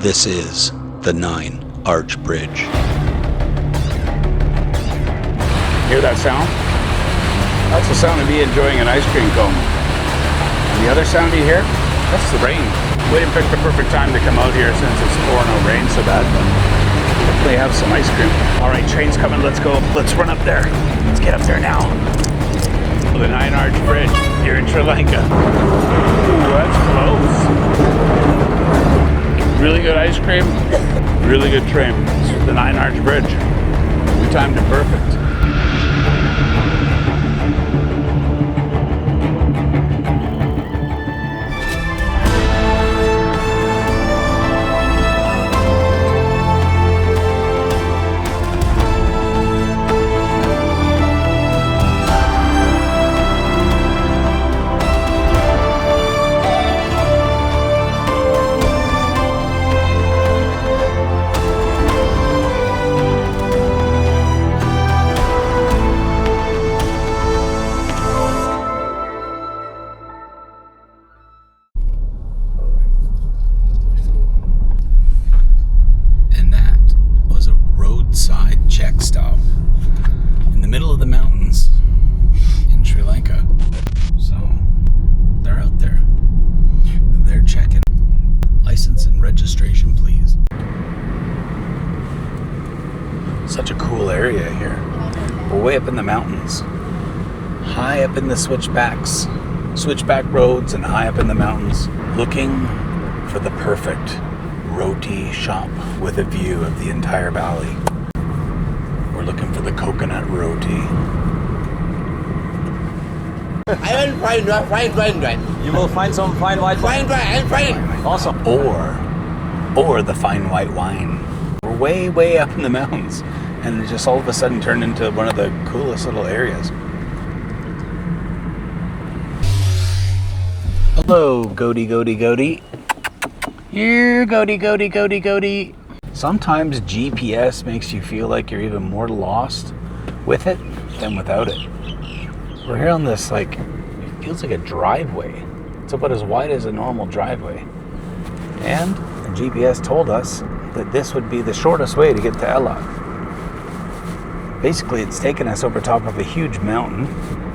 This is the 9-Arch Bridge. Hear that sound? That's the sound of me enjoying an ice cream cone. And the other sound you hear? That's the rain. We didn't pick the perfect time to come out here since it's pouring out rain so bad, but hopefully have some ice cream. All right, train's coming, let's go. Let's run up there. Let's get up there now. The 9-Arch Bridge here in Sri Lanka. Ooh, that's close. Really good ice cream, really good train. This is the 9-Arch Bridge. We timed it perfect. Check stop in the middle of the mountains in Sri Lanka. So they're out there. They're checking. License and registration, please. Such a cool area here. We're way up in the mountains. High up in the switchback roads and high up in the mountains. Looking for the perfect roti shop with a view of the entire valley. We're looking for the coconut roti. I want fine wine. You will find some fine white wine. Fine. Awesome. Or the fine white wine. We're way up in the mountains, and it just all of a sudden turned into one of the coolest little areas. Hello, goaty. Here, goaty. Sometimes GPS makes you feel like you're even more lost with it than without it. We're here on this, it feels like a driveway. It's about as wide as a normal driveway. And the GPS told us that this would be the shortest way to get to Ella. Basically, it's taken us over top of a huge mountain.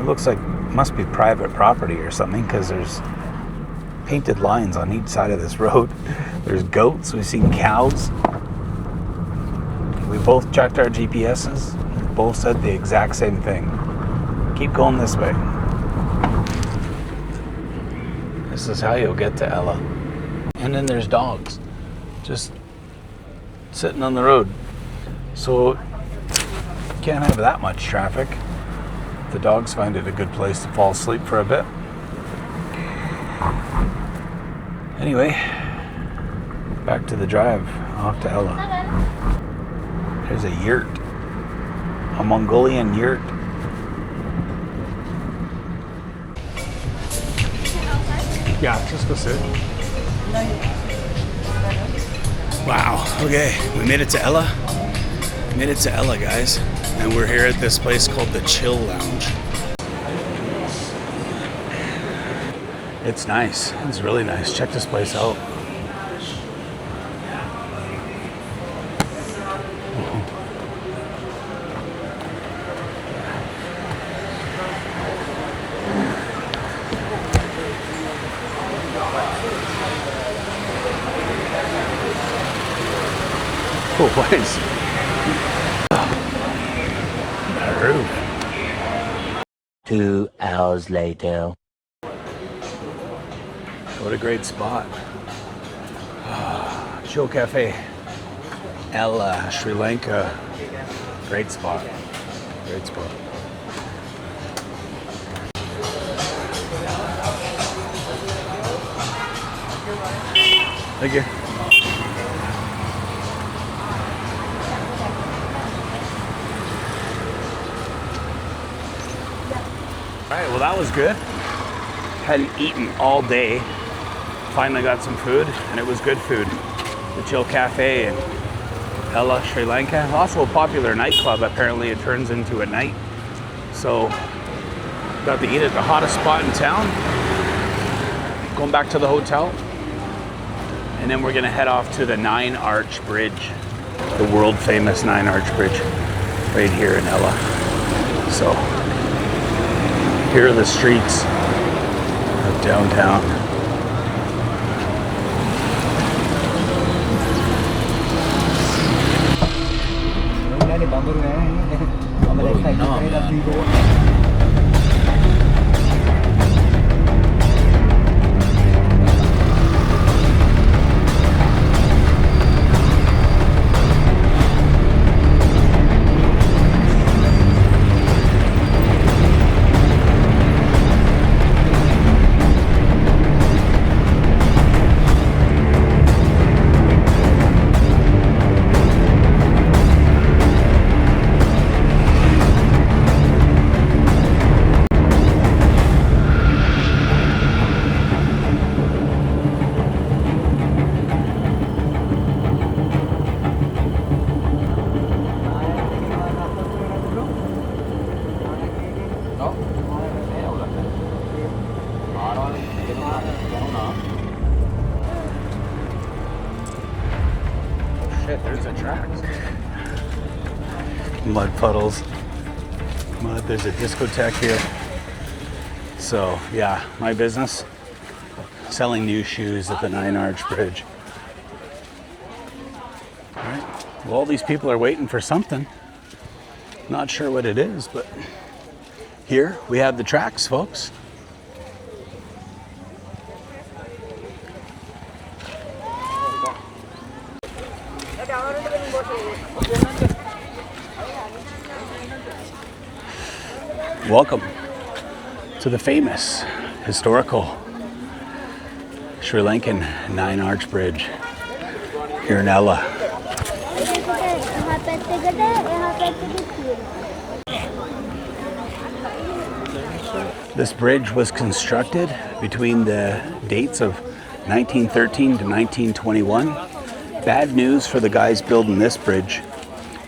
It looks like it must be private property or something, because there's painted lines on each side of this road. There's goats, we've seen cows. We both checked our GPSs, both said the exact same thing. Keep going this way. This is how you'll get to Ella. And then there's dogs, just sitting on the road. So can't have that much traffic. The dogs find it a good place to fall asleep for a bit. Anyway, back to the drive off to Ella. There's a yurt, a Mongolian yurt. Yeah, just go sit. Wow, okay, we made it to Ella. Guys. And we're here at this place called the Chill Lounge. It's nice, it's really nice. Check this place out. Oh, what is that roof? 2 hours later. What a great spot. Chill Cafe. Ella, Sri Lanka. Great spot. Thank you. All right, well that was good. Hadn't eaten all day. Finally got some food, and it was good food. The Chill Cafe in Ella, Sri Lanka. Also a popular nightclub, apparently it turns into at night. So, got to eat at the hottest spot in town. Going back to the hotel. And then we're gonna head off to the 9-Arch Bridge, the world famous 9-Arch Bridge, right here in Ella. So here are the streets of downtown. Shit, there's the tracks. Mud puddles. Mud, there's a discotheque here. So yeah, my business, selling new shoes at the 9-Arch Bridge. All right, well, all these people are waiting for something. Not sure what it is, but here we have the tracks, folks. Welcome to the famous, historical Sri Lankan 9-Arch Bridge here in Ella. This bridge was constructed between the dates of 1913 to 1921. Bad news for the guys building this bridge.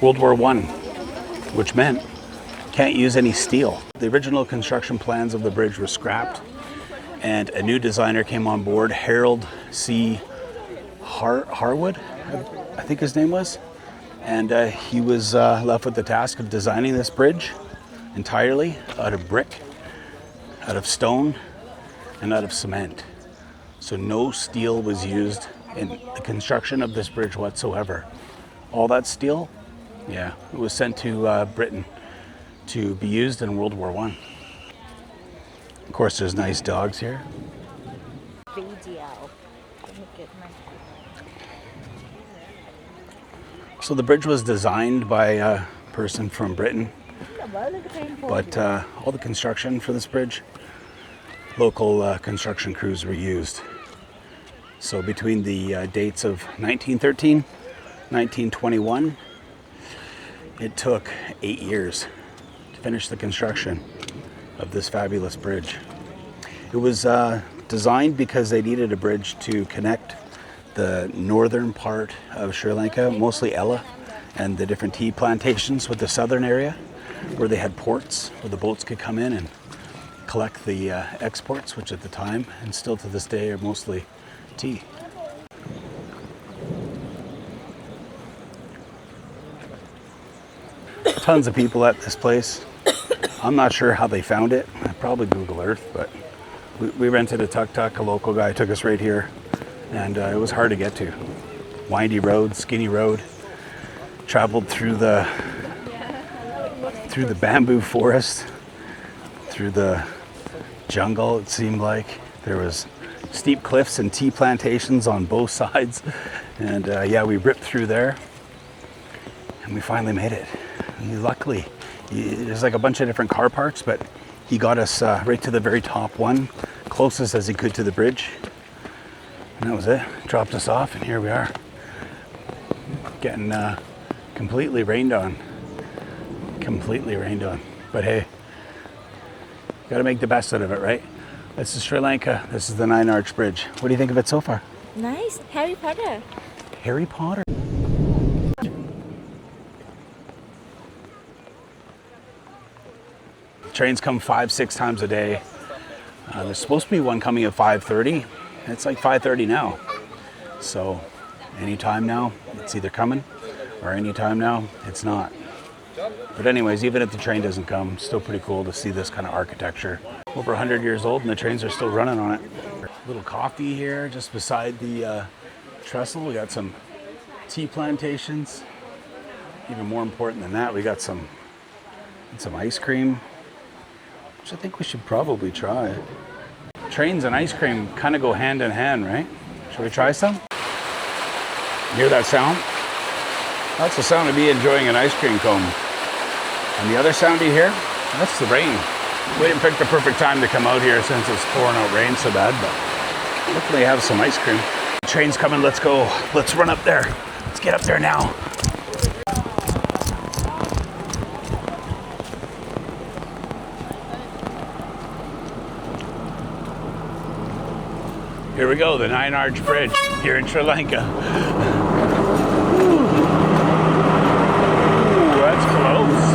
World War I, which meant can't use any steel. The original construction plans of the bridge were scrapped, and a new designer came on board, Harold C. Harwood, I think his name was. And he was left with the task of designing this bridge entirely out of brick, out of stone, and out of cement. So no steel was used in the construction of this bridge whatsoever. All that steel, yeah, it was sent to Britain to be used in World War I. Of course, there's nice dogs here. So the bridge was designed by a person from Britain, but all the construction for this bridge, local construction crews were used. So between the dates of 1913, 1921, it took 8 years to finish the construction of this fabulous bridge. It was designed because they needed a bridge to connect the northern part of Sri Lanka, mostly Ella, and the different tea plantations with the southern area, where they had ports where the boats could come in and collect the exports, which at the time and still to this day are mostly tea. Tons of people at this place. I'm not sure how they found it. Probably Google Earth, but we rented a tuk-tuk. A local guy took us right here, and it was hard to get to. Windy road, skinny road. Traveled through the bamboo forest, through the jungle. It seemed like there was steep cliffs and tea plantations on both sides, and yeah, we ripped through there, and we finally made it. And luckily, there's like a bunch of different car parks, but he got us right to the very top one, closest as he could to the bridge, and that was it. Dropped us off, and here we are, getting completely rained on. Completely rained on. But hey, gotta make the best out of it, right? This is Sri Lanka. This is the 9-Arch Bridge. What do you think of it so far? Nice. Harry Potter. Harry Potter. Trains come 5-6 times a day. There's supposed to be one coming at 5:30. It's like 5:30 now. So anytime now, it's either coming, or anytime now, it's not. But anyways, even if the train doesn't come, still pretty cool to see this kind of architecture. Over 100 years old and the trains are still running on it. A little coffee here just beside the trestle. We got some tea plantations. Even more important than that, we got some ice cream, which I think we should probably try. Trains and ice cream kind of go hand in hand, right? Should we try some? Hear that sound? That's the sound of me enjoying an ice cream cone. And the other sound you hear, that's the rain. We didn't pick the perfect time to come out here since it's pouring out rain so bad, but hopefully have some ice cream. The train's coming, let's go. Let's run up there. Let's get up there now. Here we go, the 9-arch bridge here in Sri Lanka. Ooh, that's close.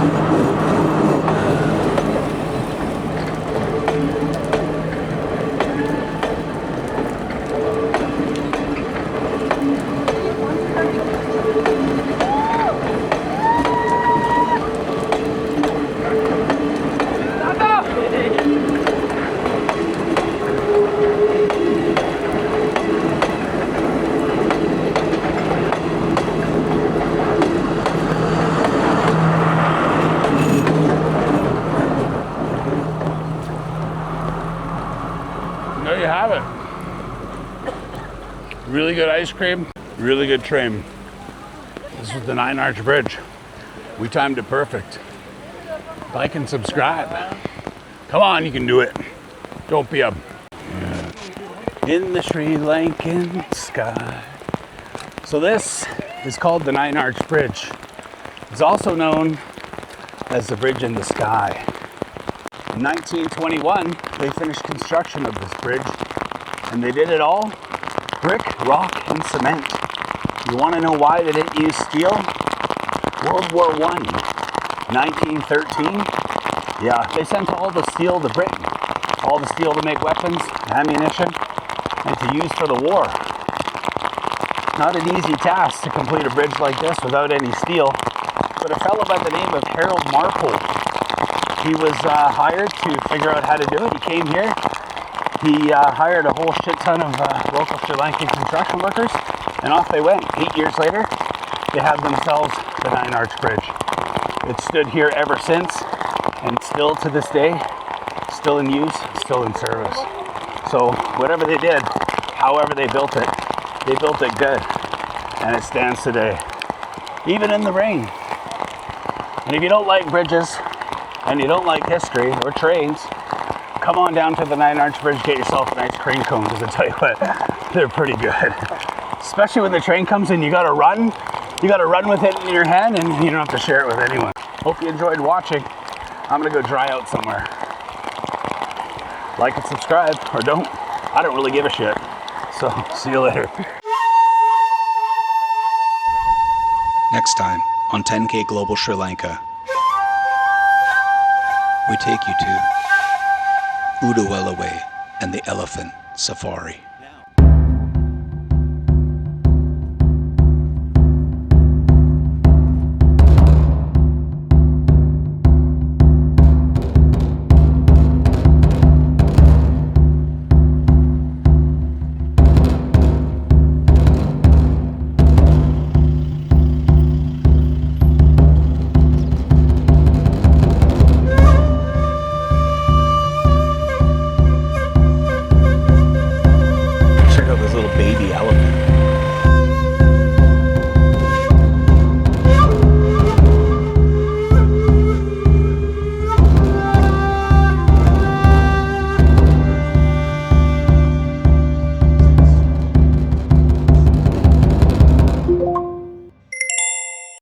There you have it. Really good ice cream, really good train. This was the 9-arch bridge. We timed it perfect. Like and subscribe. Come on, you can do it. Don't be a... In the Sri Lankan sky. So this is called the 9-arch bridge. It's also known as the bridge in the sky. In 1921, they finished construction of this bridge, and they did it all brick, rock, and cement. You want to know why they didn't use steel? World War I, 1913. Yeah, they sent all the steel to Britain, all the steel to make weapons, ammunition, and to use for the war. Not an easy task to complete a bridge like this without any steel, but a fellow by the name of Harold Marple, he was hired to figure out how to do it. He came here. He hired a whole shit ton of local Sri Lankan construction workers, and off they went. 8 years later, they had themselves the 9-arch bridge. It's stood here ever since, and still to this day, still in use, still in service. So whatever they did, however they built it good, and it stands today, even in the rain. And if you don't like bridges, and you don't like history or trains, come on down to the 9-arch bridge, get yourself a nice crane cone, because I tell you what, they're pretty good. Especially when the train comes in, you gotta run with it in your hand, and you don't have to share it with anyone. Hope you enjoyed watching. I'm gonna go dry out somewhere. Like and subscribe, or don't. I don't really give a shit. So, see you later. Next time on 10K Global Sri Lanka, we take you to Udawalawe and the Elephant Safari.